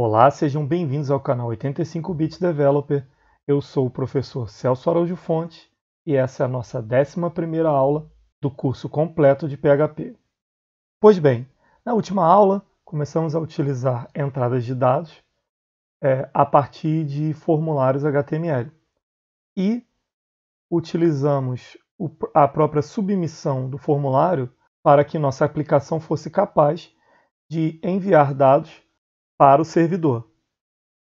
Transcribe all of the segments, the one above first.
Olá, sejam bem-vindos ao canal 85 Bits Developer. Eu sou o professor Celso Araújo Fonte e essa é a nossa 11ª aula do curso completo de PHP. Pois bem, na última aula começamos a utilizar entradas de dados a partir de formulários HTML e utilizamos a própria submissão do formulário para que nossa aplicação fosse capaz de enviar dados para o servidor.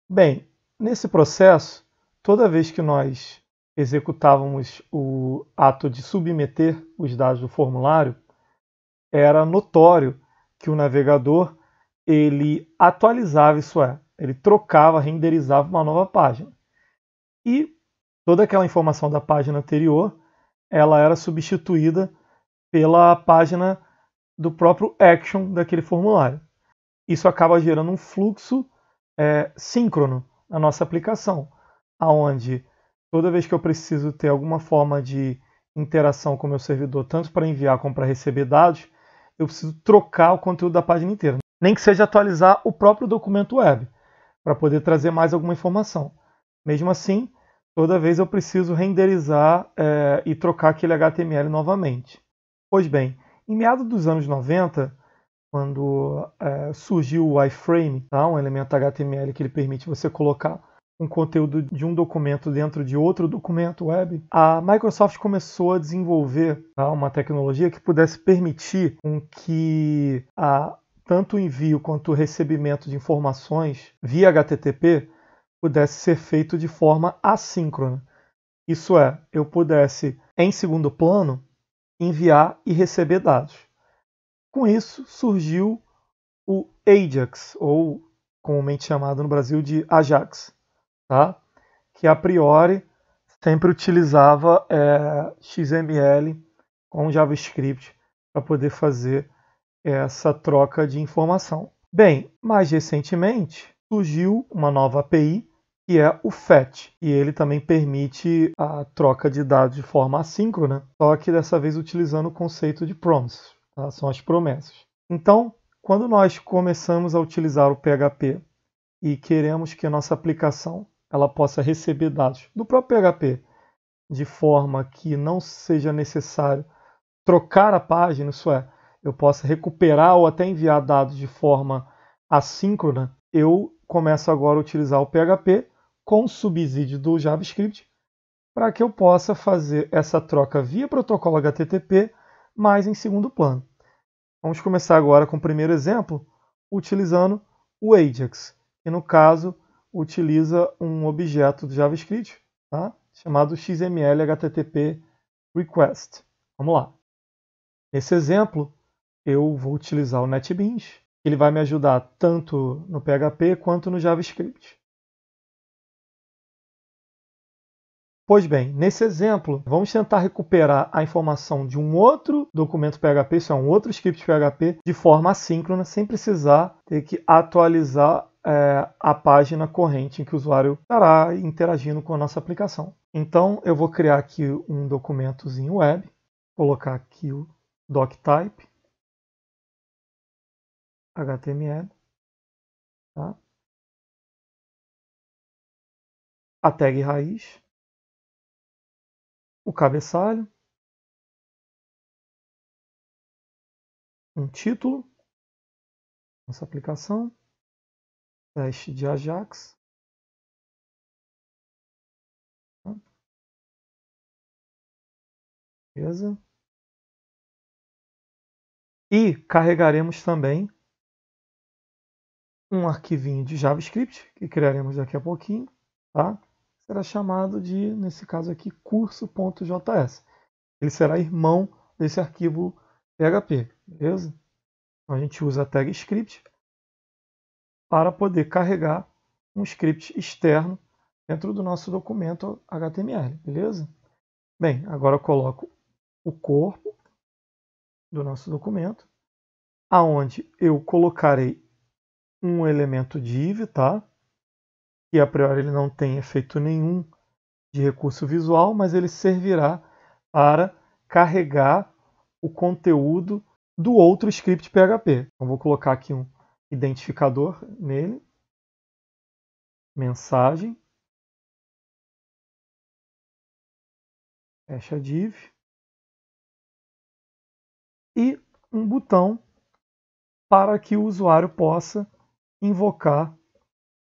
Bem, nesse processo, toda vez que nós executávamos o ato de submeter os dados do formulário, era notório que o navegador ele atualizava, isso é, ele trocava, renderizava uma nova página. E toda aquela informação da página anterior, ela era substituída pela página do próprio action daquele formulário. Isso acaba gerando um fluxo síncrono na nossa aplicação, onde toda vez que eu preciso ter alguma forma de interação com o meu servidor, tanto para enviar como para receber dados, eu preciso trocar o conteúdo da página inteira. Nem que seja atualizar o próprio documento web, para poder trazer mais alguma informação. Mesmo assim, toda vez eu preciso renderizar e trocar aquele HTML novamente. Pois bem, em meados dos anos 90, quando surgiu o iframe, tá? Um elemento HTML que ele permite você colocar um conteúdo de um documento dentro de outro documento web, a Microsoft começou a desenvolver uma tecnologia que pudesse permitir com que tanto o envio quanto o recebimento de informações via HTTP pudesse ser feito de forma assíncrona. Isso é, eu pudesse, em segundo plano, enviar e receber dados. Com isso, surgiu o Ajax, ou comumente chamado no Brasil de Ajax, tá? Que a priori sempre utilizava XML com JavaScript para poder fazer essa troca de informação. Bem, mais recentemente surgiu uma nova API que é o FET, e ele também permite a troca de dados de forma assíncrona, só que dessa vez utilizando o conceito de promise. Tá? São as promessas. Então, quando nós começamos a utilizar o PHP e queremos que a nossa aplicação ela possa receber dados do próprio PHP de forma que não seja necessário trocar a página, isso é, eu possa recuperar ou até enviar dados de forma assíncrona, eu começo agora a utilizar o PHP com subsídio do JavaScript para que eu possa fazer essa troca via protocolo HTTP, mas em segundo plano. Vamos começar agora com o primeiro exemplo, utilizando o Ajax, que no caso utiliza um objeto do JavaScript, tá? Chamado XML HTTP Request. Vamos lá. Nesse exemplo, eu vou utilizar o NetBeans, ele vai me ajudar tanto no PHP quanto no JavaScript. Pois bem, nesse exemplo, vamos tentar recuperar a informação de um outro documento PHP, isso é um outro script PHP, de forma assíncrona, sem precisar ter que atualizar a página corrente em que o usuário estará interagindo com a nossa aplicação. Então, eu vou criar aqui um documentozinho web, colocar aqui o doctype, HTML, tá? A tag raiz, o cabeçalho, um título, nossa aplicação, teste de Ajax, tá? Beleza? E carregaremos também um arquivinho de JavaScript, que criaremos daqui a pouquinho, tá? Será chamado de, nesse caso aqui, curso.js. Ele será irmão desse arquivo PHP, beleza? Então a gente usa a tag script para poder carregar um script externo dentro do nosso documento HTML, beleza? Bem, agora eu coloco o corpo do nosso documento, aonde eu colocarei um elemento div, tá? Que a priori ele não tem efeito nenhum de recurso visual, mas ele servirá para carregar o conteúdo do outro script PHP. Então vou colocar aqui um identificador nele, mensagem, fecha a div, e um botão para que o usuário possa invocar,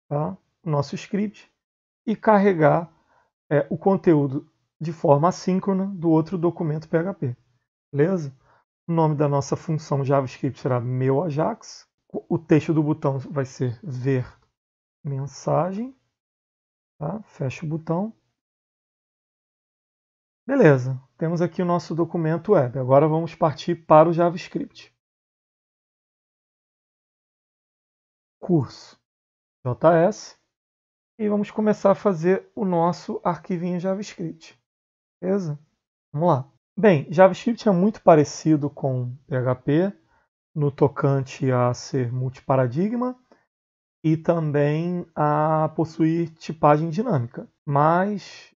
tá, o nosso script e carregar o conteúdo de forma assíncrona do outro documento PHP. Beleza? O nome da nossa função JavaScript será meuAjax. O texto do botão vai ser ver mensagem. Tá? Fecha o botão. Beleza, temos aqui o nosso documento web. Agora vamos partir para o JavaScript. Curso JS. E vamos começar a fazer o nosso arquivinho JavaScript. Beleza? Vamos lá. Bem, JavaScript é muito parecido com PHP no tocante a ser multiparadigma e também a possuir tipagem dinâmica. Mas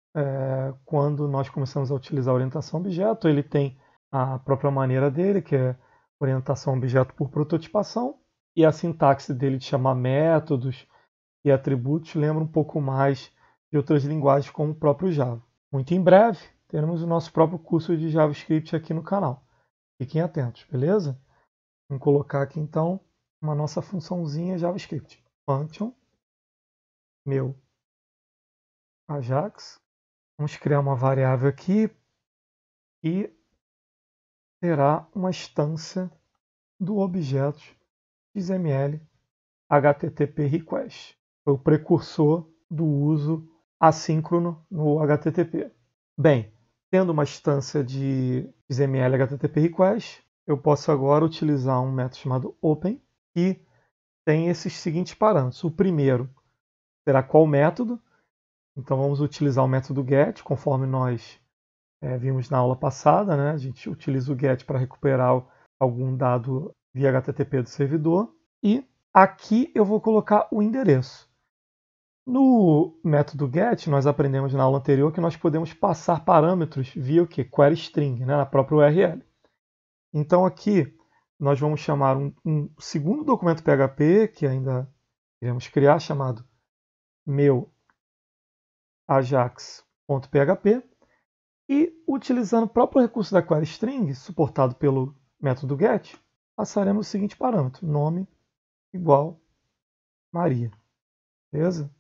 quando nós começamos a utilizar a orientação objeto, ele tem a própria maneira dele, que é orientação objeto por prototipação, e a sintaxe dele de chamar métodos e atributos lembra um pouco mais de outras linguagens como o próprio Java. Muito em breve teremos o nosso próprio curso de JavaScript aqui no canal. Fiquem atentos, beleza? Vamos colocar aqui então uma nossa funçãozinha JavaScript. Function, meu Ajax. Vamos criar uma variável aqui e terá uma instância do objeto XML HTTP request. Foi o precursor do uso assíncrono no HTTP. Bem, tendo uma instância de XML HTTP request, eu posso agora utilizar um método chamado open que tem esses seguintes parâmetros. O primeiro será qual método. Então vamos utilizar o método get, conforme nós vimos na aula passada, né? A gente utiliza o get para recuperar algum dado via HTTP do servidor. E aqui eu vou colocar o endereço. No método get, nós aprendemos na aula anterior que nós podemos passar parâmetros via o quê? Query string, né? Na própria URL. Então aqui nós vamos chamar um segundo documento PHP, que ainda iremos criar, chamado meuAjax.php. E utilizando o próprio recurso da query string, suportado pelo método get, passaremos o seguinte parâmetro: nome igual Maria. Beleza?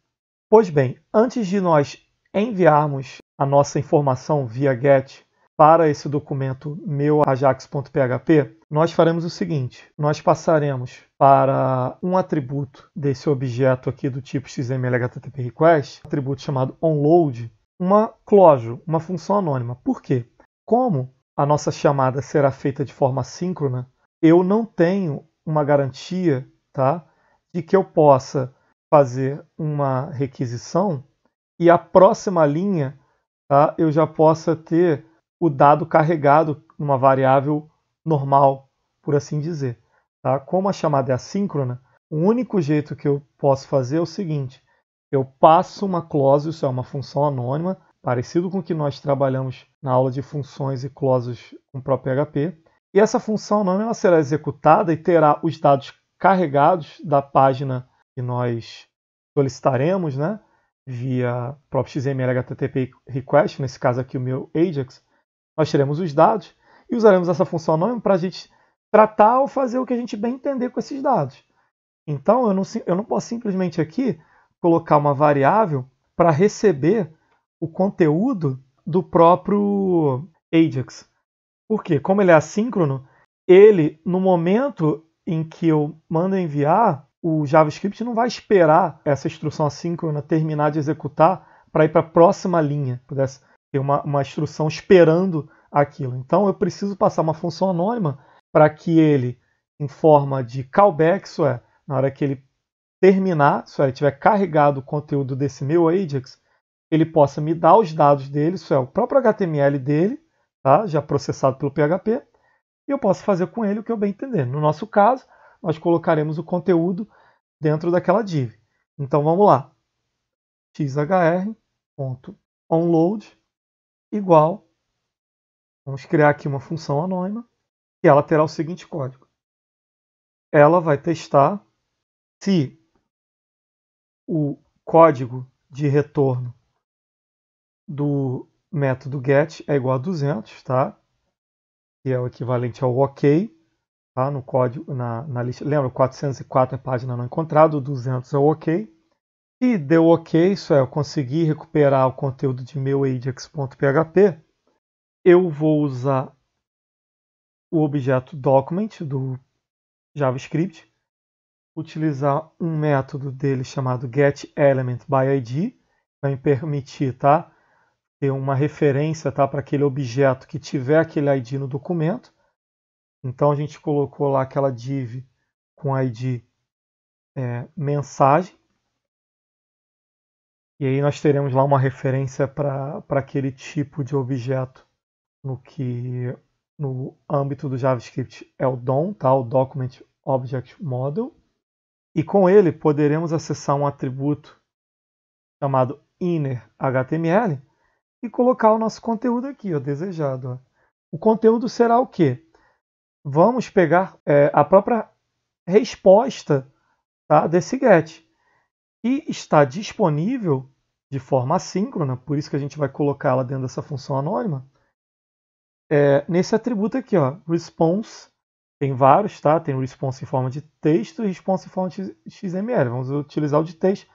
Pois bem, antes de nós enviarmos a nossa informação via get para esse documento meuAjax.php, nós faremos o seguinte: nós passaremos para um atributo desse objeto aqui do tipo XML HTTP request, um atributo chamado onload, uma clause, uma função anônima. Por quê? Como a nossa chamada será feita de forma assíncrona, eu não tenho uma garantia, tá, de que eu possa fazer uma requisição e a próxima linha, tá, eu já possa ter o dado carregado numa variável normal, por assim dizer. Tá? Como a chamada é assíncrona, o único jeito que eu posso fazer é o seguinte: eu passo uma clause, isso é uma função anônima, parecido com o que nós trabalhamos na aula de funções e clauses com o próprio PHP, e essa função anônima será executada e terá os dados carregados da página que nós solicitaremos, né, via próprio XML HTTP request, nesse caso aqui o meu Ajax. Nós teremos os dados e usaremos essa função anônima para a gente tratar ou fazer o que a gente bem entender com esses dados. Então, eu não posso simplesmente aqui colocar uma variável para receber o conteúdo do próprio Ajax. Por quê? Como ele é assíncrono, ele, no momento em que eu mando enviar, o JavaScript não vai esperar essa instrução assíncrona terminar de executar para ir para a próxima linha. Pudesse ter uma instrução esperando aquilo. Então eu preciso passar uma função anônima para que ele, em forma de callback, isso é, na hora que ele terminar, isso é, ele tiver carregado o conteúdo desse meu Ajax, ele possa me dar os dados dele, isso é, o próprio HTML dele, tá, já processado pelo PHP, e eu posso fazer com ele o que eu bem entender. No nosso caso, nós colocaremos o conteúdo dentro daquela div. Então vamos lá. xhr.onload igual, vamos criar aqui uma função anônima, e ela terá o seguinte código. Ela vai testar se o código de retorno do método get é igual a 200, tá? Que é o equivalente ao OK, tá? No código, na lista. Lembra, 404 é página não encontrada, 200 é o OK. E deu OK, isso é, eu consegui recuperar o conteúdo de meu ajax.php, eu vou usar o objeto document do JavaScript, utilizar um método dele chamado getElementById, vai me permitir, tá, ter uma referência, tá, para aquele objeto que tiver aquele ID no documento. Então a gente colocou lá aquela div com ID mensagem. E aí nós teremos lá uma referência para aquele tipo de objeto no âmbito do JavaScript é o DOM, tá? O Document Object Model. E com ele poderemos acessar um atributo chamado inner.html e colocar o nosso conteúdo aqui, ó, desejado. Ó. O conteúdo será o quê? Vamos pegar a própria resposta, tá, desse get. E está disponível de forma assíncrona, por isso que a gente vai colocá-la dentro dessa função anônima, nesse atributo aqui, ó, response. Tem vários, tá? Tem o response em forma de texto e response em forma de XML. Vamos utilizar o de texto,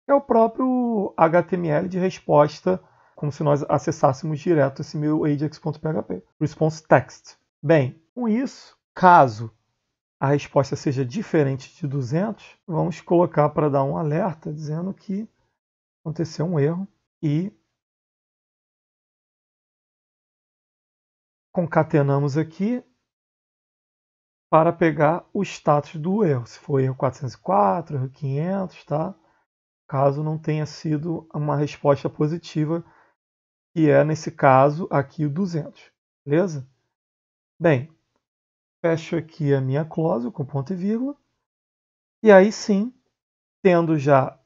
que é o próprio HTML de resposta, como se nós acessássemos direto esse meu ajax.php. Response text. Bem, com isso, caso a resposta seja diferente de 200, vamos colocar para dar um alerta dizendo que aconteceu um erro e concatenamos aqui para pegar o status do erro, se foi erro 404, erro 500, tá? Caso não tenha sido uma resposta positiva, que é, nesse caso, aqui o 200, beleza? Bem, fecho aqui a minha clause com ponto e vírgula, e aí sim, tendo já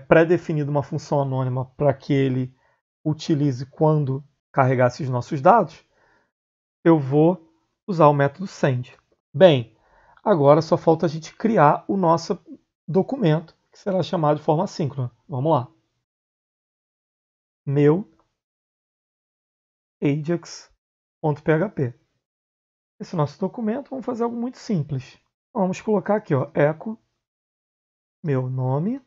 pré-definido uma função anônima para que ele utilize quando carregasse os nossos dados, eu vou usar o método send. Bem, agora só falta a gente criar o nosso documento, que será chamado de forma assíncrona. Vamos lá. Meu ajax.php. Esse nosso documento, vamos fazer algo muito simples. Vamos colocar aqui, ó, echo, meu nome,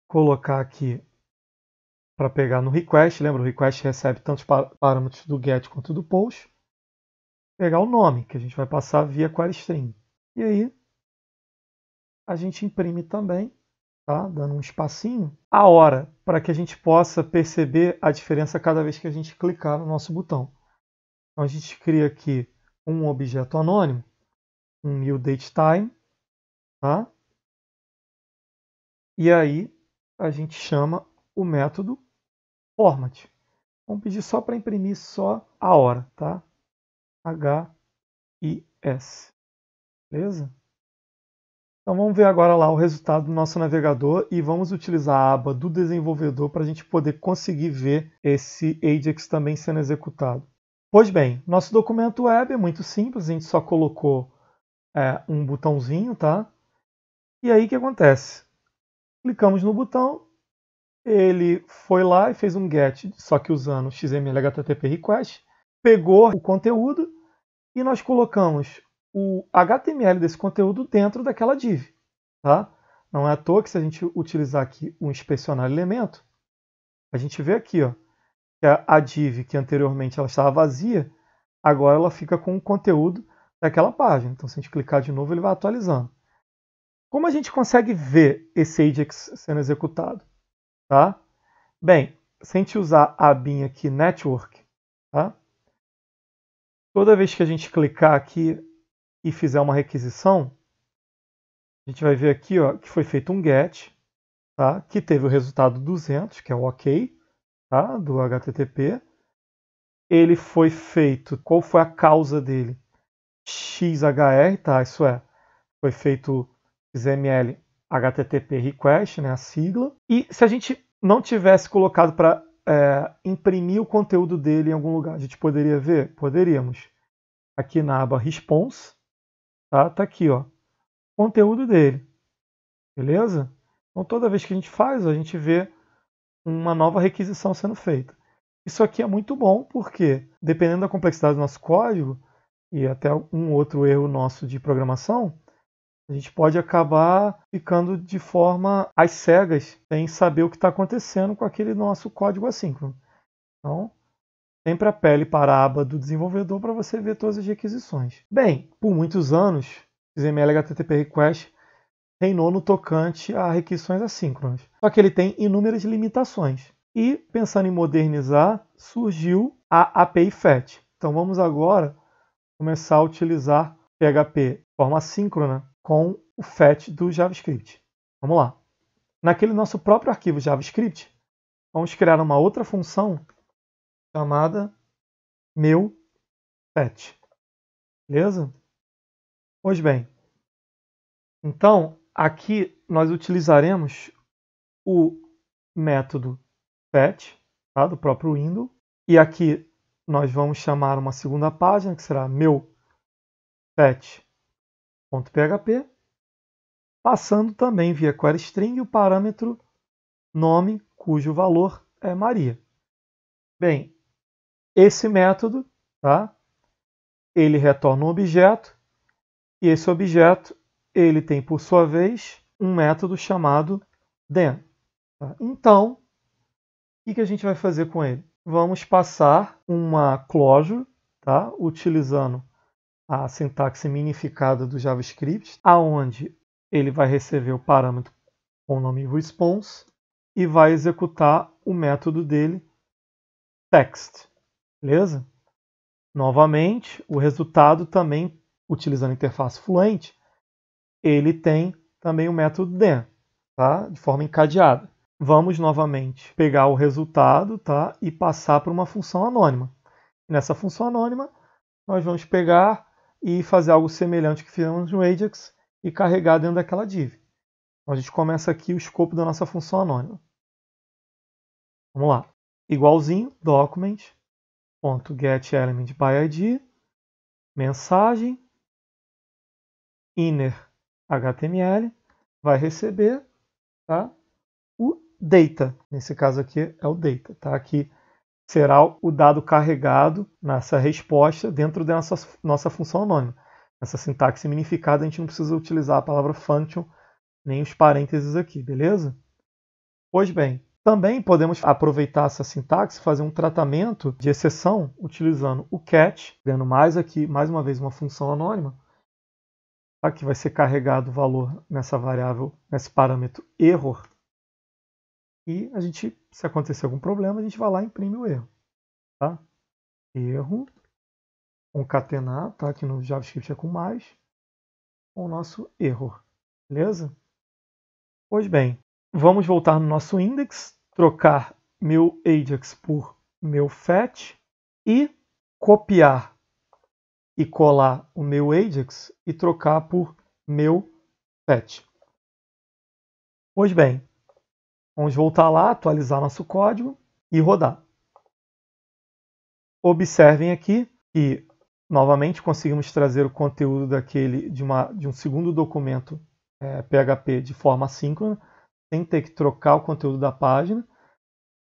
colocar aqui para pegar no request. Lembra, o request recebe tantos parâmetros do get quanto do post. Pegar o nome, que a gente vai passar via query string. E aí, a gente imprime também, tá? Dando um espacinho, a hora, para que a gente possa perceber a diferença cada vez que a gente clicar no nosso botão. Então, a gente cria aqui um objeto anônimo, um new datetime, tá? E aí, a gente chama o método format. Vamos pedir só para imprimir só a hora, tá? HIS. Beleza? Então vamos ver agora lá o resultado do nosso navegador e vamos utilizar a aba do desenvolvedor para a gente poder conseguir ver esse Ajax também sendo executado. Pois bem, nosso documento web é muito simples, a gente só colocou um botãozinho, tá? E aí o que acontece? Clicamos no botão, ele foi lá e fez um get, só que usando XML HTTP request, pegou o conteúdo e nós colocamos o HTML desse conteúdo dentro daquela div. Tá? Não é à toa que se a gente utilizar aqui o inspecionar elemento, a gente vê aqui, ó, que a div que anteriormente ela estava vazia, agora ela fica com o conteúdo daquela página. Então se a gente clicar de novo, ele vai atualizando. Como a gente consegue ver esse Ajax sendo executado? Tá? Bem, se a gente usar a abinha aqui Network, tá? Toda vez que a gente clicar aqui e fizer uma requisição, a gente vai ver aqui, ó, que foi feito um get, tá? Que teve o resultado 200, que é o OK, tá? Do HTTP. Ele foi feito, qual foi a causa dele? XHR, tá? Isso é, foi feito XML HTTP request, né? A sigla. E se a gente não tivesse colocado para imprimir o conteúdo dele em algum lugar, a gente poderia ver? Poderíamos. Aqui na aba response, tá? Tá aqui, ó, conteúdo dele, beleza? Então, toda vez que a gente faz, a gente vê uma nova requisição sendo feita. Isso aqui é muito bom porque, dependendo da complexidade do nosso código, e até um outro erro nosso de programação, a gente pode acabar ficando de forma às cegas, sem saber o que está acontecendo com aquele nosso código assíncrono. Então, sempre apele para a aba do desenvolvedor para você ver todas as requisições. Bem, por muitos anos, XML HTTP Request reinou no tocante a requisições assíncronas. Só que ele tem inúmeras limitações. E, pensando em modernizar, surgiu a API FET. Então vamos agora começar a utilizar PHP de forma assíncrona com o FET do JavaScript. Vamos lá. Naquele nosso próprio arquivo JavaScript, vamos criar uma outra função chamada meu FET. Beleza? Pois bem, então aqui nós utilizaremos o método FET, tá, do próprio Windows, e aqui nós vamos chamar uma segunda página que será meu FET.php, passando também via query string o parâmetro nome, cujo valor é Maria. Bem, esse método, tá, ele retorna um objeto, e esse objeto ele tem, por sua vez, um método chamado then. Tá? Então, o que a gente vai fazer com ele? Vamos passar uma closure, tá, utilizando a sintaxe minificada do JavaScript, aonde ele vai receber o parâmetro com o nome response e vai executar o método dele text. Beleza? Novamente, o resultado também, utilizando a interface Fluent, ele tem também o método then, tá? De forma encadeada. Vamos novamente pegar o resultado, tá? E passar para uma função anônima. Nessa função anônima, nós vamos pegar e fazer algo semelhante que fizemos no Ajax e carregar dentro daquela div. Então, a gente começa aqui o escopo da nossa função anônima. Vamos lá. Igualzinho, document.getElementById, mensagem, inner HTML, vai receber, tá, o data. Nesse caso aqui é o data. Tá? Aqui será o dado carregado nessa resposta dentro da nossa função anônima. Essa sintaxe minificada a gente não precisa utilizar a palavra function nem os parênteses aqui, beleza? Pois bem, também podemos aproveitar essa sintaxe e fazer um tratamento de exceção utilizando o catch, criando mais aqui, mais uma vez, uma função anônima, tá? Que vai ser carregado o valor nessa variável, nesse parâmetro error. E a gente, se acontecer algum problema, a gente vai lá e imprime o erro. Tá? Erro, concatenar, tá? Que no JavaScript é com mais, com o nosso error. Beleza? Pois bem, vamos voltar no nosso index, trocar meu Ajax por meu FET e copiar e colar o meu Ajax e trocar por meu FET. Pois bem, vamos voltar lá, atualizar nosso código e rodar. Observem aqui que, novamente, conseguimos trazer o conteúdo de um segundo documento PHP de forma assíncrona, sem ter que trocar o conteúdo da página.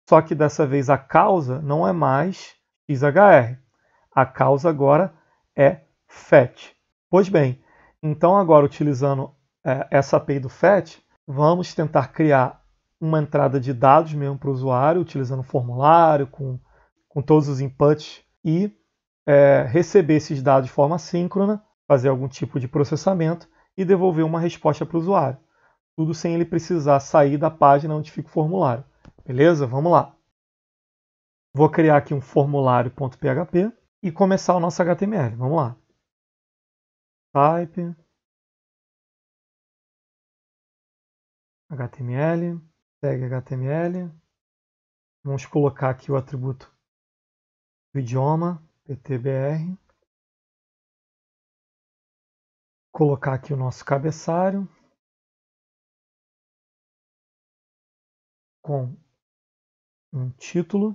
Só que dessa vez a causa não é mais XHR. A causa agora é FET. Pois bem, então agora utilizando essa API do FET, vamos tentar criar uma entrada de dados mesmo para o usuário, utilizando um formulário, com todos os inputs e receber esses dados de forma síncrona, fazer algum tipo de processamento e devolver uma resposta para o usuário. Tudo sem ele precisar sair da página onde fica o formulário. Beleza? Vamos lá. Vou criar aqui um formulário.php e começar o nosso HTML. Vamos lá. Type HTML, tag HTML. Vamos colocar aqui o atributo do idioma, PTBR. Colocar aqui o nosso cabeçalho com um título.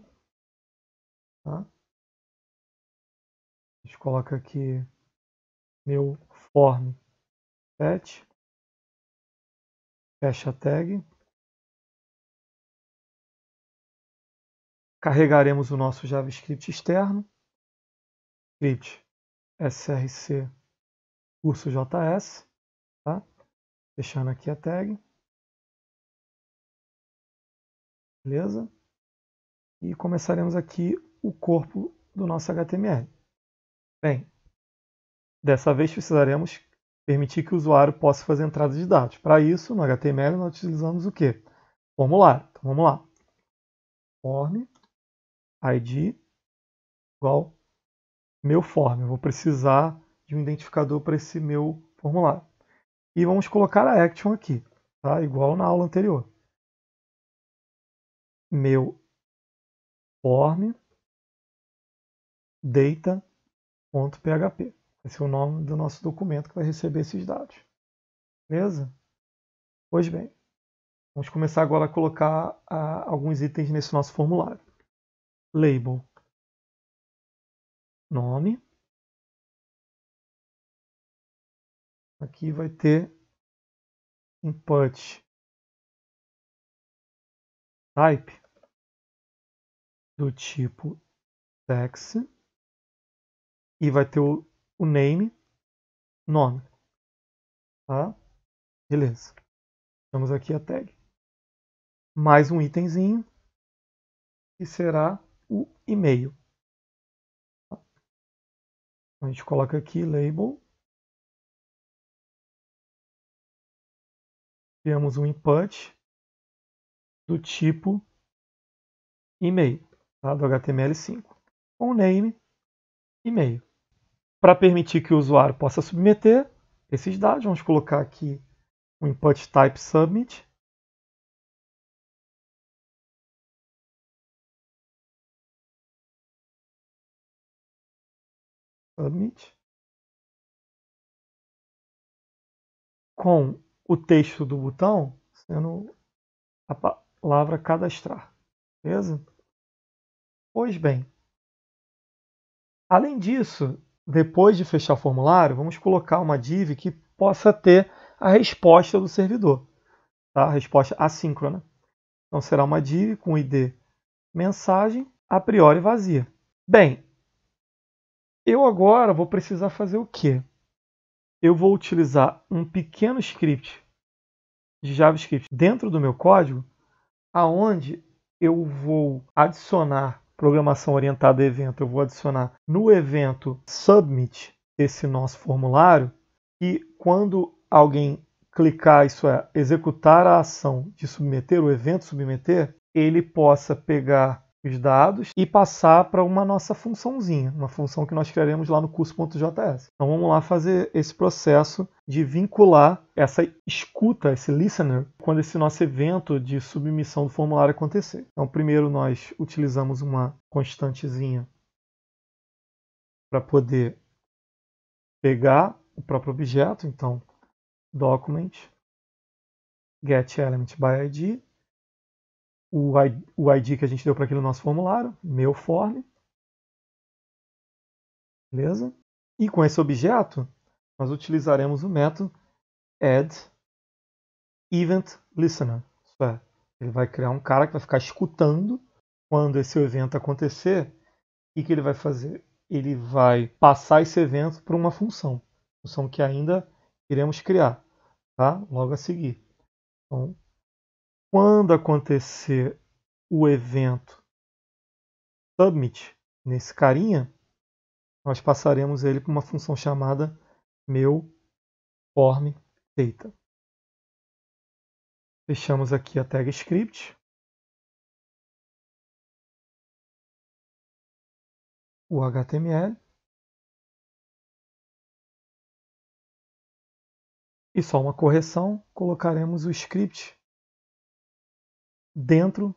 Tá? A gente coloca aqui meu form pet, fecha tag. carregaremos o nosso JavaScript externo, script src curso JS, tá? Fechando aqui a tag. Beleza? E começaremos aqui o corpo do nosso HTML. Bem, dessa vez precisaremos permitir que o usuário possa fazer entrada de dados. Para isso, no HTML, nós utilizamos o quê? Formulário. Então, vamos lá. Form id igual meu form. Eu vou precisar de um identificador para esse meu formulário. E vamos colocar a action aqui, tá? Igual na aula anterior. Meu form data.php. Esse é o nome do nosso documento que vai receber esses dados. Beleza? Pois bem, vamos começar agora a colocar alguns itens nesse nosso formulário. Label. Nome. Aqui vai ter input type do tipo text e vai ter o name, nome. Tá? Beleza. Temos aqui a tag. Mais um itemzinho que será o e-mail. A gente coloca aqui label. Temos um input do tipo e-mail, tá? Do HTML5. Com o name, e-mail. Para permitir que o usuário possa submeter esses dados, vamos colocar aqui o input type submit. Submit. Com o texto do botão sendo a palavra cadastrar. Beleza? Pois bem, além disso, depois de fechar o formulário, vamos colocar uma div que possa ter a resposta do servidor, tá? A resposta assíncrona. Então será uma div com id mensagem a priori vazia. Bem, eu agora vou precisar fazer o quê? Eu vou utilizar um pequeno script de JavaScript dentro do meu código, aonde eu vou adicionar programação orientada a evento, eu vou adicionar no evento submit esse nosso formulário, e quando alguém clicar, isso é, executar a ação de submeter, o evento submeter, ele possa pegar os dados e passar para uma nossa funçãozinha, uma função que nós criaremos lá no curso.js. Então vamos lá fazer esse processo de vincular essa escuta, esse listener, quando esse nosso evento de submissão do formulário acontecer. Então primeiro nós utilizamos uma constantezinha para poder pegar o próprio objeto, então document getElement by ID, o ID que a gente deu para aquele nosso formulário, meu form, beleza? E com esse objeto, nós utilizaremos o método addEventListener. Isso é, ele vai criar um cara que vai ficar escutando quando esse evento acontecer. E o que ele vai fazer? Ele vai passar esse evento para uma função que ainda iremos criar, tá? Logo a seguir. Então, quando acontecer o evento submit nesse carinha, nós passaremos ele para uma função chamada meuFormData. Fechamos aqui a tag script. O HTML. E só uma correção, colocaremos o script dentro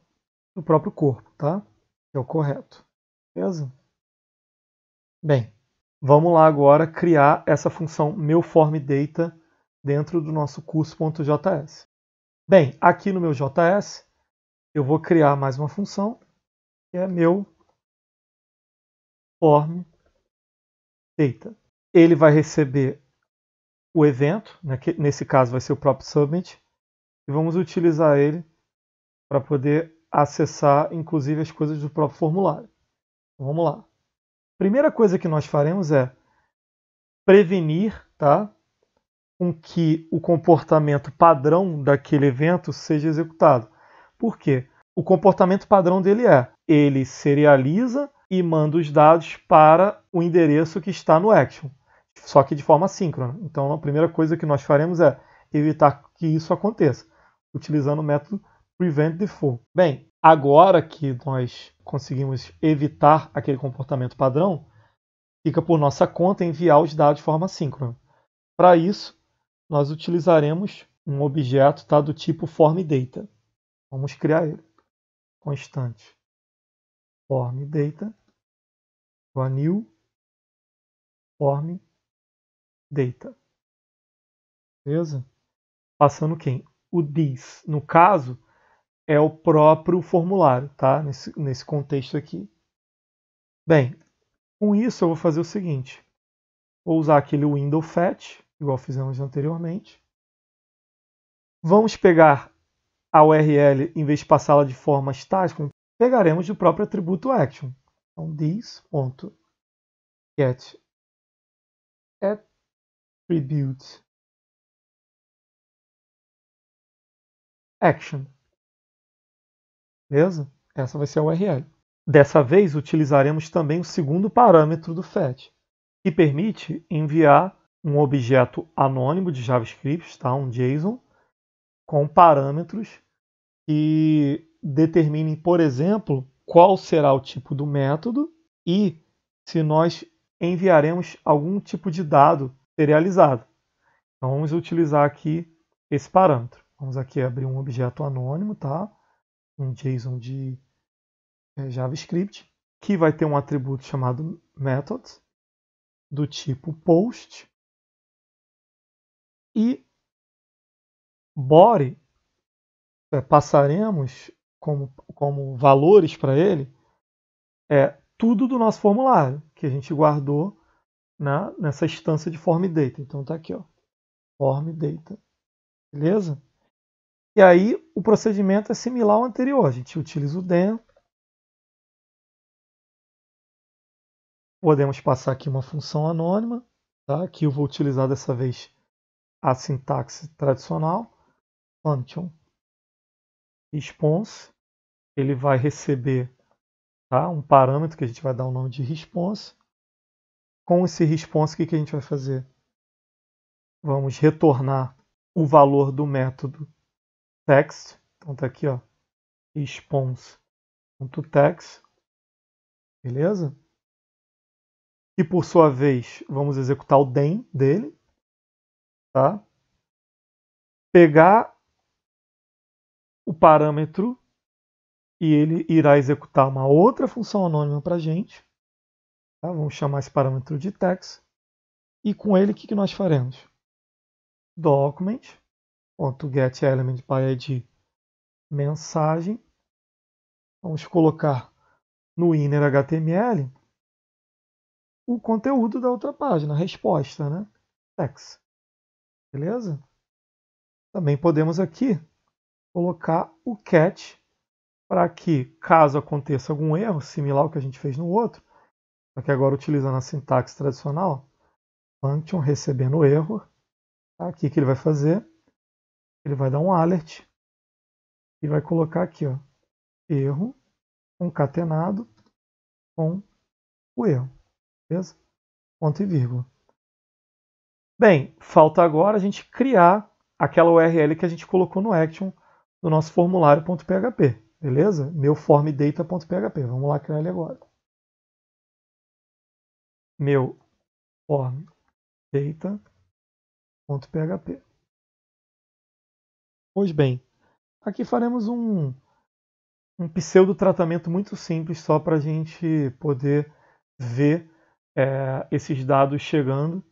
do próprio corpo, tá? Que é o correto. Beleza? Bem, vamos lá agora criar essa função meuFormData dentro do nosso curso.js. Bem, aqui no meu JS, eu vou criar mais uma função, que é meuFormData. Ele vai receber o evento, né, que nesse caso vai ser o próprio submit, e vamos utilizar ele para poder acessar, inclusive, as coisas do próprio formulário. Então, vamos lá. Primeira coisa que nós faremos é prevenir, tá, com que o comportamento padrão daquele evento seja executado. Por quê? O comportamento padrão dele ele serializa e manda os dados para o endereço que está no action, só que de forma síncrona. Então, a primeira coisa que nós faremos é evitar que isso aconteça, utilizando o método prevent_default. Bem, agora que nós conseguimos evitar aquele comportamento padrão, fica por nossa conta enviar os dados de forma síncrona. Para isso, nós utilizaremos um objeto, tá, do tipo formData. Vamos criar ele. Constante formData, new formData. Beleza? Passando quem? O this. No caso, é o próprio formulário, tá? Nesse contexto aqui. Bem, com isso eu vou fazer o seguinte. Vou usar aquele window fetch, igual fizemos anteriormente. Vamos pegar a URL, em vez de passá-la de forma estática, pegaremos do próprio atributo action. Então, this.get attribute action. Beleza? Essa vai ser a URL. Dessa vez, utilizaremos também o segundo parâmetro do fetch, que permite enviar um objeto anônimo de JavaScript, tá? Um JSON, com parâmetros que determinem, por exemplo, qual será o tipo do método e se nós enviaremos algum tipo de dado serializado. Então vamos utilizar aqui esse parâmetro. Vamos aqui abrir um objeto anônimo, tá? Um JSON de JavaScript, que vai ter um atributo chamado methods, do tipo post, e body passaremos como valores para ele tudo do nosso formulário que a gente guardou nessa instância de formData. Então tá aqui, ó, formData, beleza? E aí o procedimento é similar ao anterior. A gente utiliza o then. Podemos passar aqui uma função anônima, tá? Aqui eu vou utilizar dessa vez a sintaxe tradicional, function response. Ele vai receber, tá, um parâmetro que a gente vai dar o nome de response. Com esse response, o que a gente vai fazer? Vamos retornar o valor do método text. Então tá aqui, ó, response.text, beleza? E por sua vez, vamos executar o then dele, tá? Pegar o parâmetro e ele irá executar uma outra função anônima para a gente. Tá? Vamos chamar esse parâmetro de text. E com ele, o que nós faremos? Document.getElement by ID mensagem. Vamos colocar no inner HTML o conteúdo da outra página, a resposta, né? Text. Beleza? Também podemos aqui colocar o catch para que, caso aconteça algum erro, similar ao que a gente fez no outro, só que agora utilizando a sintaxe tradicional, function recebendo erro, tá? Aqui que ele vai fazer, ele vai dar um alert e vai colocar aqui, ó, erro concatenado com o erro, beleza? Ponto e vírgula. Bem, falta agora a gente criar aquela URL que a gente colocou no action do nosso formulário.php, beleza? Meu formData.php. Vamos lá criar ele agora. Meu formData.php. Pois bem, aqui faremos um pseudo tratamento muito simples só para a gente poder ver esses dados chegando,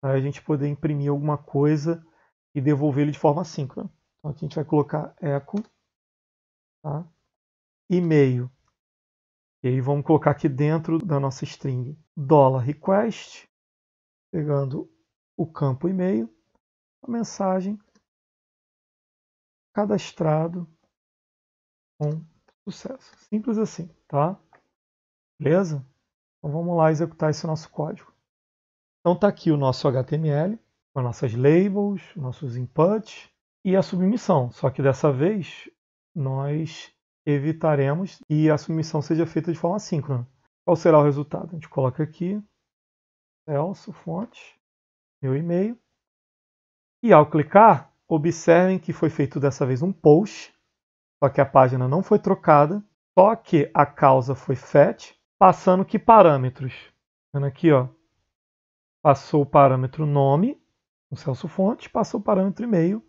para a gente poder imprimir alguma coisa e devolver ele de forma síncrona. Então aqui a gente vai colocar echo, tá? E-mail. E aí vamos colocar aqui dentro da nossa string $request, pegando o campo e-mail, a mensagem cadastrado com Sucesso. Simples assim, tá? Beleza? Então vamos lá executar esse nosso código. Então está aqui o nosso HTML, com as nossas labels, nossos inputs e a submissão. Só que dessa vez nós evitaremos que a submissão seja feita de forma assíncrona. Qual será o resultado? A gente coloca aqui, Celso, fonte, meu e-mail. E ao clicar, observem que foi feito dessa vez um post, só que a página não foi trocada, só que a causa foi fetch, passando que parâmetros? Vendo aqui, ó, passou o parâmetro nome, com Celso Fonte, passou o parâmetro e-mail,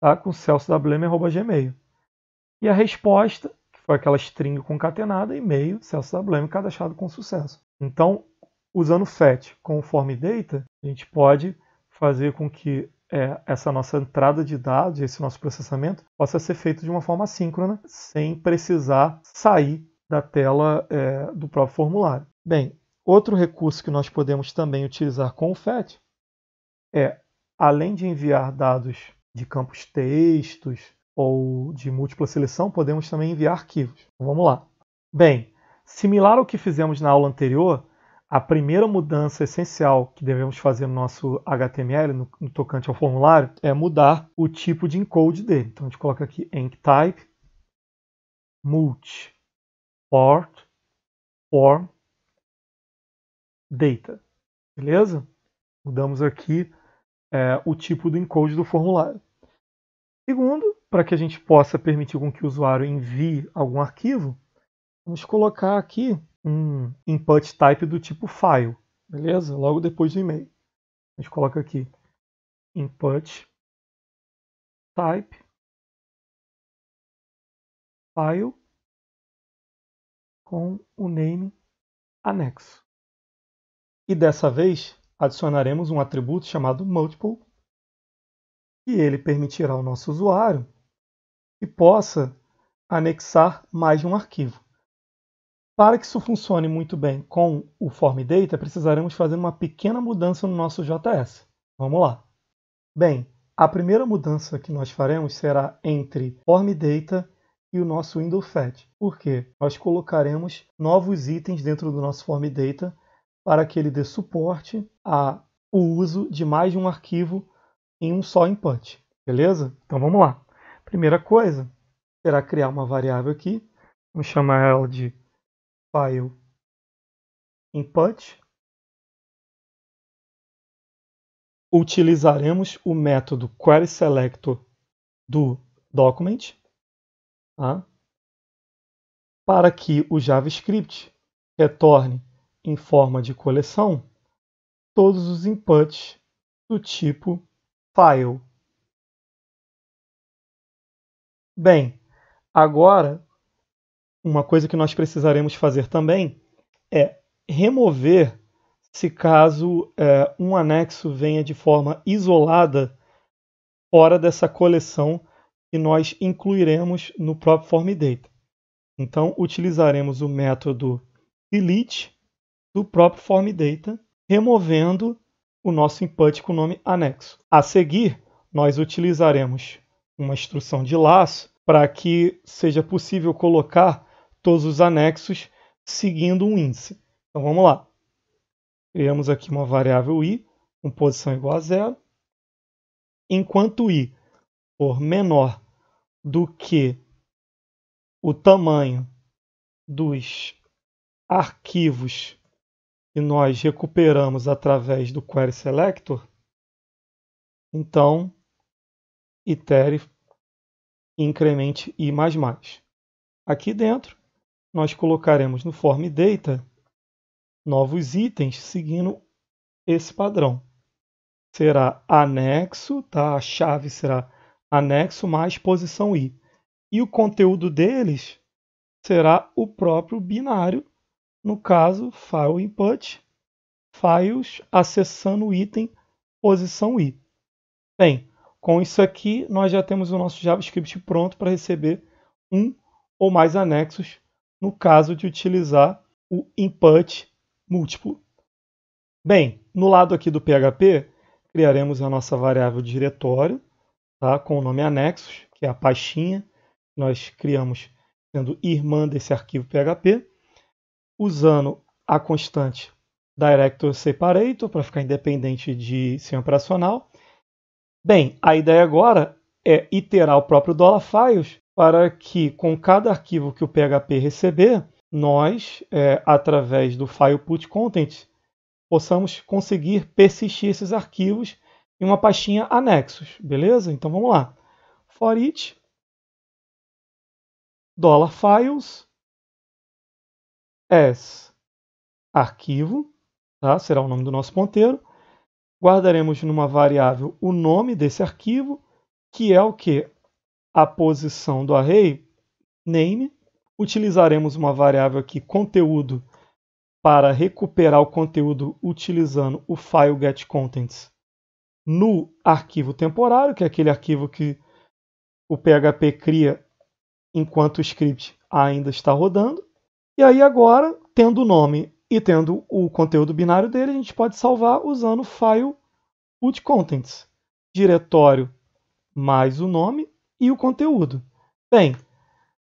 tá, com celsowm@gmail. E a resposta, que foi aquela string concatenada, e-mail, celsowm, cadastrado com sucesso. Então, usando fetch com form_data, a gente pode fazer com que essa nossa entrada de dados, esse nosso processamento, possa ser feito de uma forma assíncrona, sem precisar sair da tela do próprio formulário. Bem, outro recurso que nós podemos também utilizar com o fetch é, além de enviar dados de campos textos ou de múltipla seleção, podemos também enviar arquivos. Então, vamos lá. Bem, similar ao que fizemos na aula anterior, a primeira mudança essencial que devemos fazer no nosso HTML, no tocante ao formulário, é mudar o tipo de encode dele. Então a gente coloca aqui enctype multi port form data. Beleza? Mudamos aqui o tipo do encode do formulário. Segundo, para que a gente possa permitir com que o usuário envie algum arquivo, vamos colocar aqui um input type do tipo file, beleza? Logo depois do e-mail. A gente coloca aqui input type file com o name anexo. E dessa vez adicionaremos um atributo chamado multiple, e ele permitirá ao nosso usuário que possa anexar mais de um arquivo. Para que isso funcione muito bem com o form_data, precisaremos fazer uma pequena mudança no nosso JS. Vamos lá. Bem, a primeira mudança que nós faremos será entre form_data e o nosso window fetch. Por quê? Nós colocaremos novos itens dentro do nosso form_data para que ele dê suporte ao uso de mais de um arquivo em um só input. Beleza? Então vamos lá. Primeira coisa será criar uma variável aqui. Vamos chamar ela de file input. Utilizaremos o método querySelector do document, tá? Para que o JavaScript retorne em forma de coleção todos os inputs do tipo file. Bem, agora uma coisa que nós precisaremos fazer também é remover se caso um anexo venha de forma isolada fora dessa coleção que nós incluiremos no próprio form_data. Então, utilizaremos o método delete do próprio form_data, removendo o nosso input com o nome anexo. A seguir, nós utilizaremos uma instrução de laço para que seja possível colocar todos os anexos seguindo um índice. Então vamos lá. Criamos aqui uma variável i com posição igual a 0. Enquanto i for menor do que o tamanho dos arquivos que nós recuperamos através do querySelector, então itere e incremente i++. Aqui dentro, nós colocaremos no form_data novos itens seguindo esse padrão. Será anexo, tá? A chave será anexo mais posição i. E o conteúdo deles será o próprio binário, no caso, file input, files acessando o item posição i. Bem, com isso aqui, nós já temos o nosso JavaScript pronto para receber um ou mais anexos, no caso de utilizar o input múltiplo. Bem, no lado aqui do PHP, criaremos a nossa variável diretório, tá, com o nome anexos, que é a pastinha que nós criamos sendo irmã desse arquivo PHP, usando a constante directory separator para ficar independente de sistema operacional. Bem, a ideia agora é iterar o próprio $files para que com cada arquivo que o PHP receber, nós, através do file put content, possamos conseguir persistir esses arquivos em uma pastinha anexos, beleza? Então vamos lá. For each $files as arquivo, tá? Será o nome do nosso ponteiro. Guardaremos numa variável o nome desse arquivo, que é o que? A posição do array name. Utilizaremos uma variável aqui conteúdo para recuperar o conteúdo utilizando o file getContents no arquivo temporário, que é aquele arquivo que o PHP cria enquanto o script ainda está rodando. E aí agora, tendo o nome e tendo o conteúdo binário dele, a gente pode salvar usando o file put contents, diretório mais o nome e o conteúdo. Bem,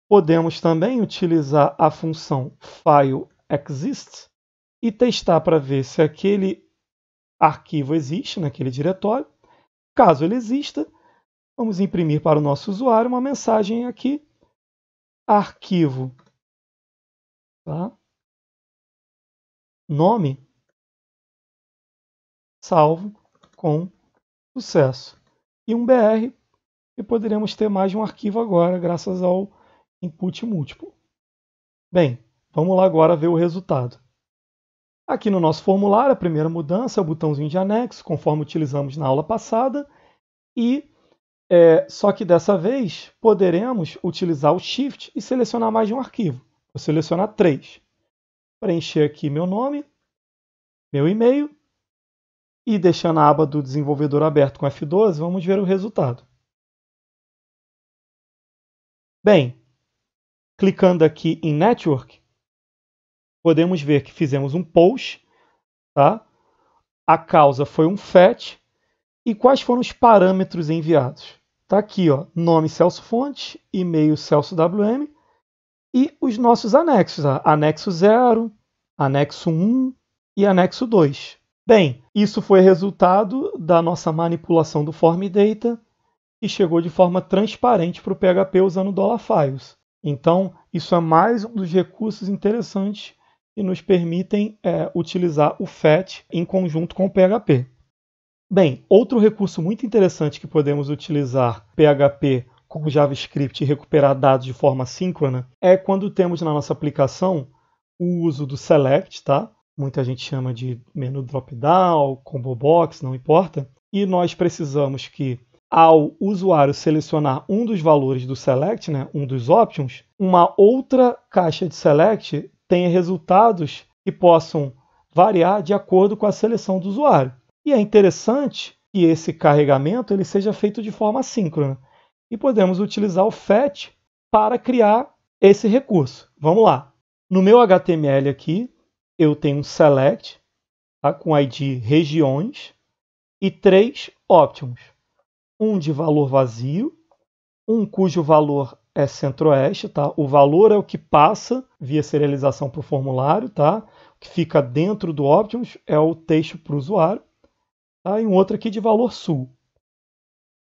podemos também utilizar a função fileExist e testar para ver se aquele arquivo existe naquele diretório. Caso ele exista, vamos imprimir para o nosso usuário uma mensagem aqui, arquivo, tá? Nome salvo com sucesso. E um BR, e poderíamos ter mais de um arquivo agora, graças ao input múltiplo. Bem, vamos lá agora ver o resultado. Aqui no nosso formulário, a primeira mudança é o botãozinho de anexo, conforme utilizamos na aula passada. E só que dessa vez poderemos utilizar o Shift e selecionar mais de um arquivo. Vou selecionar 3. Preencher aqui meu nome, meu e-mail. E deixando a aba do desenvolvedor aberto com F12, vamos ver o resultado. Bem, clicando aqui em Network, podemos ver que fizemos um post, tá? A causa foi um fetch. E quais foram os parâmetros enviados? Está aqui, ó, nome Celso Fonte, e-mail Celso WM e os nossos anexos, anexo 0, anexo 1 e anexo 2. Bem, isso foi resultado da nossa manipulação do form data que chegou de forma transparente para o PHP usando $files. Então, isso é mais um dos recursos interessantes que nos permitem utilizar o fetch em conjunto com o PHP. Bem, outro recurso muito interessante que podemos utilizar PHP com JavaScript e recuperar dados de forma síncrona é quando temos na nossa aplicação o uso do select, tá? Muita gente chama de menu drop-down, combo box, não importa. E nós precisamos que, ao usuário selecionar um dos valores do select, né, um dos options, uma outra caixa de select tenha resultados que possam variar de acordo com a seleção do usuário. E é interessante que esse carregamento ele seja feito de forma assíncrona. E podemos utilizar o fetch para criar esse recurso. Vamos lá. No meu HTML aqui, eu tenho um select, tá, com ID regiões e 3 options. Um de valor vazio, um cujo valor é centro-oeste, tá? O valor é o que passa via serialização para o formulário, tá? O que fica dentro do options é o texto para o usuário. Tá? E um outro aqui de valor sul.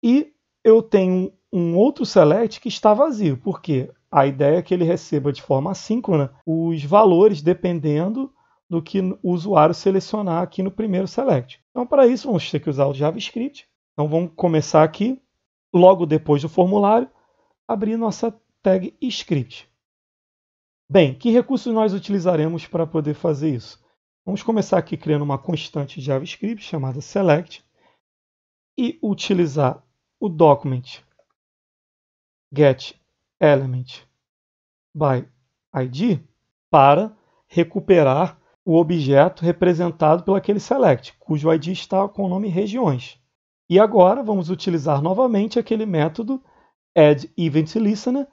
E eu tenho um outro select que está vazio, porque a ideia é que ele receba de forma assíncrona os valores dependendo do que o usuário selecionar aqui no primeiro select. Então, para isso, vamos ter que usar o JavaScript. Então, vamos começar aqui, logo depois do formulário, abrir nossa tag script. Bem, que recursos nós utilizaremos para poder fazer isso? Vamos começar aqui criando uma constante de JavaScript chamada select e utilizar o document getElement by ID para recuperar o objeto representado pelo aquele select, cujo ID está com o nome regiões. E agora vamos utilizar novamente aquele método addEventListener,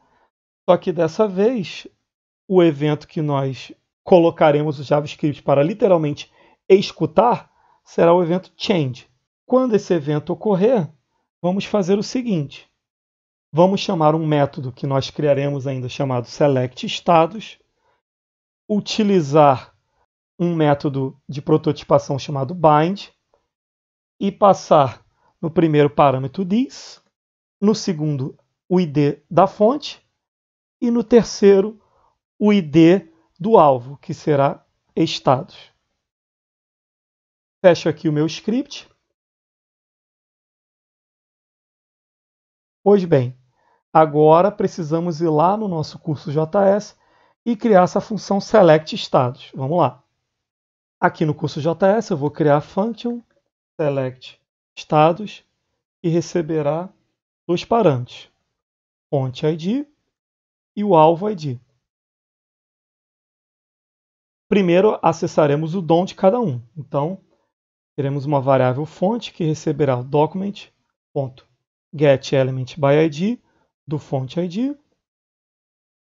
só que dessa vez o evento que nós colocaremos o JavaScript para literalmente escutar será o evento change. Quando esse evento ocorrer, vamos fazer o seguinte. Vamos chamar um método que nós criaremos ainda chamado selectStatus, utilizar um método de prototipação chamado bind e passar no primeiro parâmetro this, no segundo o ID da fonte e no terceiro o ID do alvo, que será status. Fecho aqui o meu script. Pois bem, agora precisamos ir lá no nosso curso JS e criar essa função selectStatus. Vamos lá. Aqui no curso JS eu vou criar a function selectStatus e receberá dois parâmetros, fonte ID e o alvo ID. Primeiro acessaremos o DOM de cada um. Então, teremos uma variável fonte que receberá o document.getElementById do fonte ID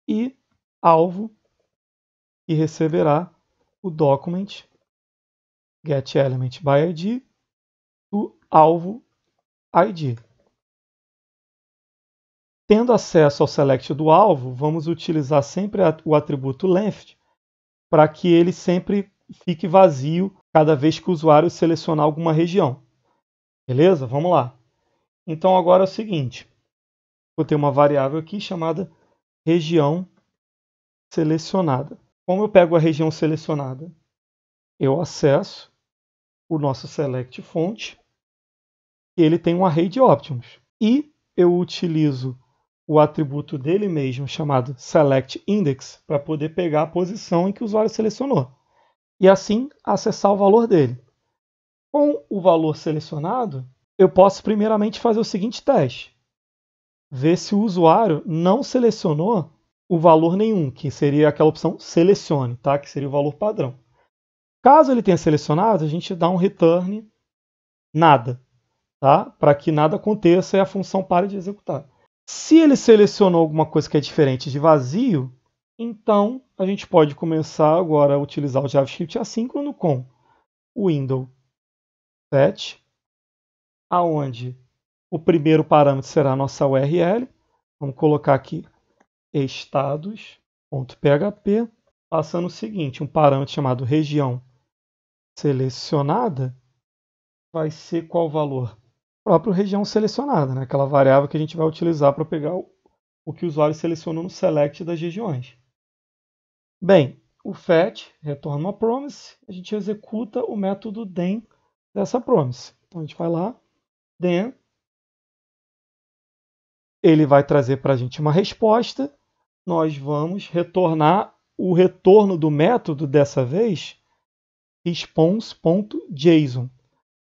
e alvo que receberá o document.getElementById do alvo ID. Tendo acesso ao select do alvo, vamos utilizar sempre o atributo length para que ele sempre fique vazio cada vez que o usuário selecionar alguma região. Beleza? Vamos lá. Então agora é o seguinte, vou ter uma variável aqui chamada região selecionada. Como eu pego a região selecionada? Eu acesso o nosso select fonte, e ele tem um array de options. E eu utilizo o atributo dele mesmo, chamado selectIndex, para poder pegar a posição em que o usuário selecionou. E assim acessar o valor dele. Com o valor selecionado, eu posso primeiramente fazer o seguinte teste. Ver se o usuário não selecionou o valor nenhum, que seria aquela opção selecione, tá? Que seria o valor padrão. Caso ele tenha selecionado, a gente dá um return nada, tá? Para que nada aconteça e a função pare de executar. Se ele selecionou alguma coisa que é diferente de vazio, então a gente pode começar agora a utilizar o JavaScript assíncrono com o window set, aonde o primeiro parâmetro será a nossa URL. Vamos colocar aqui status.php, passando o seguinte, um parâmetro chamado região selecionada vai ser qual valor? Próprio região selecionada, né? Aquela variável que a gente vai utilizar para pegar o que o usuário selecionou no select das regiões. Bem, o fetch retorna uma promise, a gente executa o método then dessa promise. Então a gente vai lá, then, ele vai trazer para a gente uma resposta, nós vamos retornar o retorno do método dessa vez, response.json.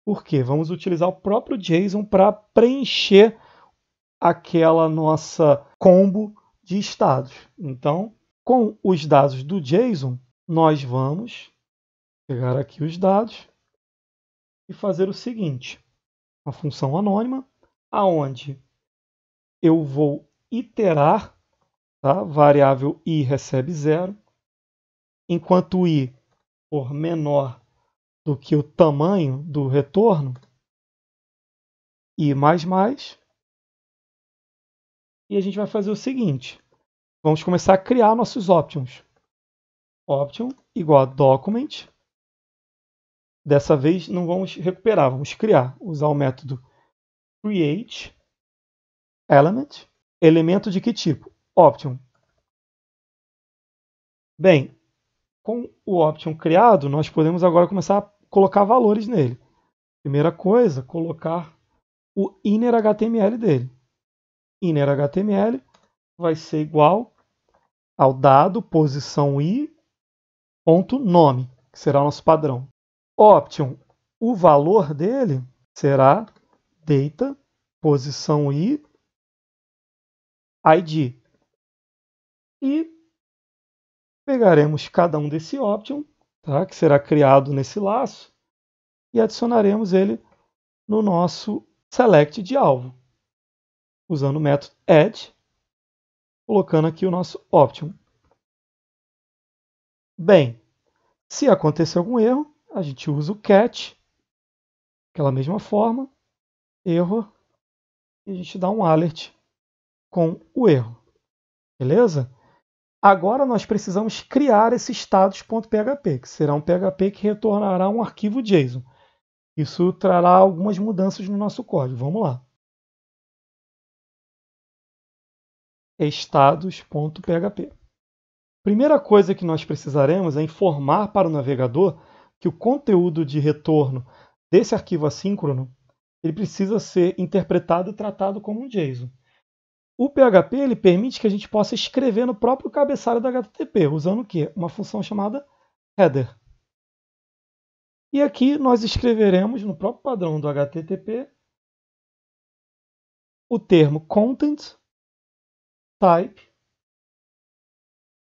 Por quê? Vamos utilizar o próprio JSON para preencher aquela nossa combo de estados. Então, com os dados do JSON, nós vamos pegar aqui os dados e fazer o seguinte, uma função anônima, aonde eu vou iterar, tá? Variável i recebe 0, enquanto i for menor do que o tamanho do retorno, i++, e a gente vai fazer o seguinte, vamos começar a criar nossos options. Option igual a document, dessa vez não vamos recuperar, vamos criar, usar o método create element, elemento de que tipo? Option. Bem, com o option criado, nós podemos agora começar a colocar valores nele. Primeira coisa, colocar o inner.html dele. Inner.html vai ser igual ao dado posição i.nome, que será o nosso padrão. Option, o valor dele será data posição i id. E pegaremos cada um desse option, tá, que será criado nesse laço, e adicionaremos ele no nosso select de alvo, usando o método add, colocando aqui o nosso option. Bem, se acontecer algum erro, a gente usa o catch, aquela mesma forma, erro, e a gente dá um alert com o erro. Beleza? Agora nós precisamos criar esse status.php, que será um PHP que retornará um arquivo JSON. Isso trará algumas mudanças no nosso código. Vamos lá. Status.php. Primeira coisa que nós precisaremos é informar para o navegador que o conteúdo de retorno desse arquivo assíncrono ele precisa ser interpretado e tratado como um JSON. O PHP ele permite que a gente possa escrever no próprio cabeçalho do HTTP, usando o quê? Uma função chamada header. E aqui nós escreveremos no próprio padrão do HTTP o termo content type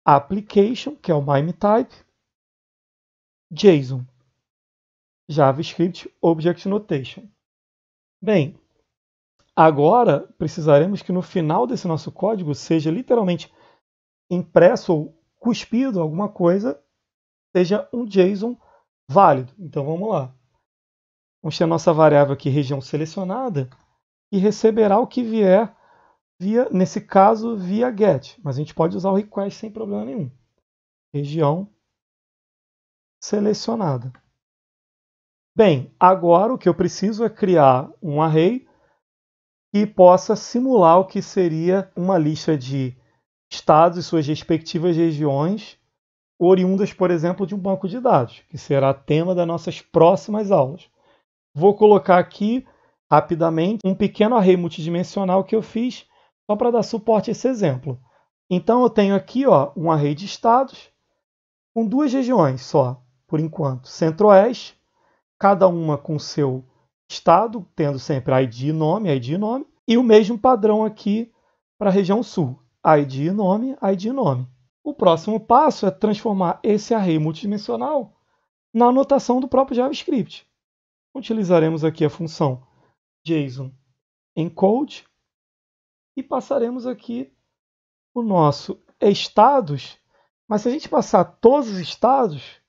application, que é o MIME type, JSON, JavaScript Object Notation. Bem, agora precisaremos que no final desse nosso código seja literalmente impresso ou cuspido alguma coisa, seja um JSON válido. Então vamos lá. Vamos ter a nossa variável aqui, região selecionada, e receberá o que vier nesse caso, via get. Mas a gente pode usar o request sem problema nenhum. Região selecionada. Bem, agora o que eu preciso é criar um array que possa simular o que seria uma lista de estados e suas respectivas regiões, oriundas, por exemplo, de um banco de dados, que será tema das nossas próximas aulas. Vou colocar aqui, rapidamente, um pequeno array multidimensional que eu fiz só para dar suporte a esse exemplo. Então, eu tenho aqui um array de estados com duas regiões só, por enquanto. Centro-Oeste, cada uma com seu estado, tendo sempre ID e nome, e o mesmo padrão aqui para a região Sul, ID e nome, ID e nome. O próximo passo é transformar esse array multidimensional na anotação do próprio JavaScript. Utilizaremos aqui a função JSON encode e passaremos aqui o nosso estados, mas se a gente passar todos os estados,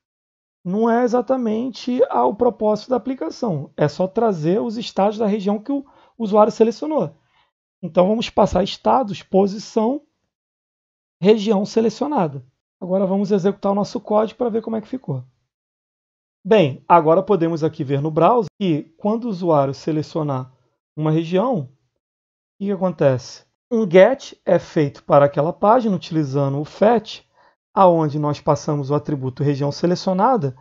não é exatamente o propósito da aplicação, é só trazer os estados da região que o usuário selecionou. Então vamos passar estados, posição, região selecionada. Agora vamos executar o nosso código para ver como é que ficou. Bem, agora podemos aqui ver no browser que quando o usuário selecionar uma região, o que acontece? Um get é feito para aquela página utilizando o fetch, aonde nós passamos o atributo região selecionada,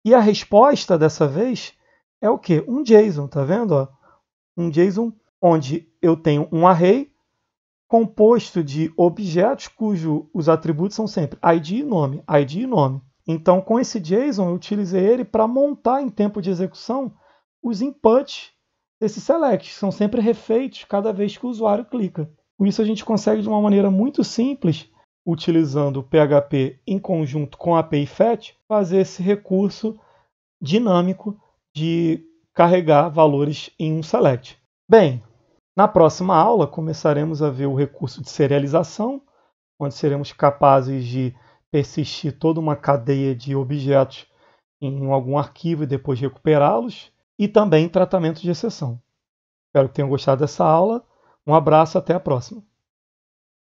e a resposta dessa vez é o quê? Um JSON, tá vendo? Um JSON onde eu tenho um array composto de objetos cujos atributos são sempre ID e nome, ID e nome. Então, com esse JSON, eu utilizei ele para montar em tempo de execução os inputs desses selects, que são sempre refeitos cada vez que o usuário clica. Com isso, a gente consegue, de uma maneira muito simples, utilizando o PHP em conjunto com a API Fetch, fazer esse recurso dinâmico de carregar valores em um select. Bem, na próxima aula começaremos a ver o recurso de serialização, onde seremos capazes de persistir toda uma cadeia de objetos em algum arquivo e depois recuperá-los, e também tratamento de exceção. Espero que tenham gostado dessa aula. Um abraço, até a próxima.